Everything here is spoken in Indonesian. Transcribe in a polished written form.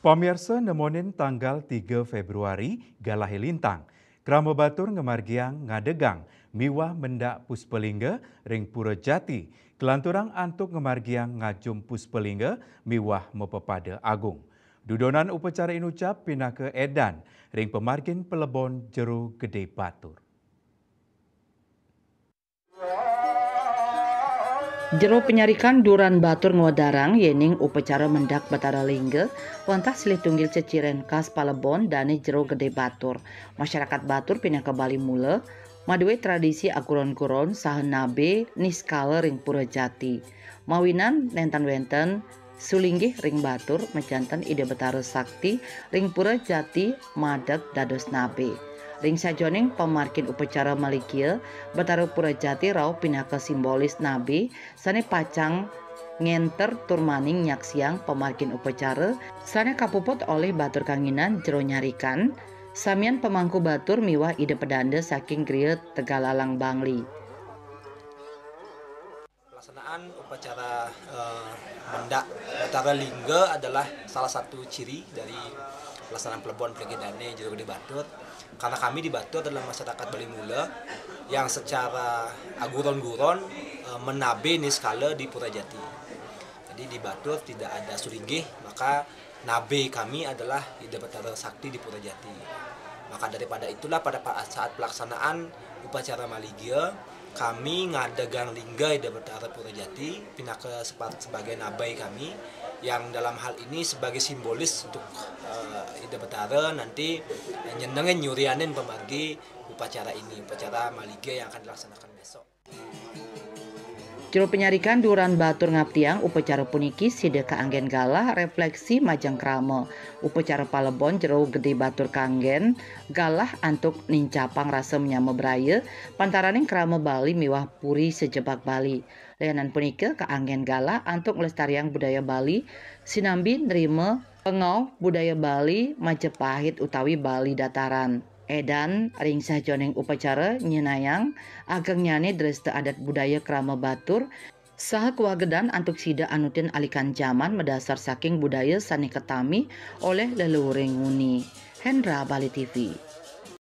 Pamirsa nemonin tanggal 3 Februari Galahi Lintang. Krama batur ngemargiang ngadegang miwah mendak Puspelingga ring Pura Jati. Kelanturang antuk ngemargiang ngajum Puspelingga miwah mepepada agung. Dudonan upacara inucap pindah ke Edan ring pemargin pelebon Jero Gede Batur. Jero penyarikan duran batur ngodarang yening upacara mendak Batara Lingga wantah silih tunggil ceciren khas Palebon dane Jero Gede Batur. Masyarakat Batur pindah ke Bali mula madue tradisi akuron-kuron sahen nabe niskala ring Pura Jati. Mawinan nenten-wenten sulinggih ring Batur menjantan ide Betara Sakti ring Pura Jati madeg dados nabe. Ring sajoning pemarkin upacara malikia Batara Pura Jati rau pinaka simbolis nabi sane pacang ngenter turmaning nyaksiang pemarkin upacara sane kapuput oleh batur kanginan jero nyarikan samian pemangku batur miwah ide pedanda saking griya Tegalalang Bangli. Pelaksanaan upacara mendak Batara Lingga adalah salah satu ciri dari pelaksanaan pelebon Plegedane Jero Gede Batur. Karena kami di Batur adalah masyarakat Bali Mula yang secara aguron-guron menabe niskala di Pura Jati. Jadi di Batur tidak ada sulinggih, maka nabe kami adalah Ida Batara Sakti di Pura Jati. Maka daripada itulah pada saat pelaksanaan upacara Maligia, kami ngadegang lingga Ida Batara Pura Jati pindah ke sebagai nabai kami yang dalam hal ini sebagai simbolis untuk Ida Batara nanti nyenengin nyurianin pemargi upacara ini, upacara Maligia yang akan dilaksanakan besok. Jero penyarikan duran batur ngaptiang upacara puniki sida kaanggen galah refleksi majang krama. Upacara Palebon Jero Gede Batur kanggen galah antuk nincapang rasa menyama braya pantaraning krama Bali miwah puri sejebak Bali. Layanan punika kaanggen galah antuk nglestariang budaya Bali sinambi nerima pengau budaya Bali Majapahit utawi Bali dataran. Edan ring sajoning upacara nyenayang ageng nyane dresta adat budaya krama batur saha kuwagedan antuk sida anutin alikan zaman medasar saking budaya sane ketami oleh leluhuring nguni. Hendra, Bali TV.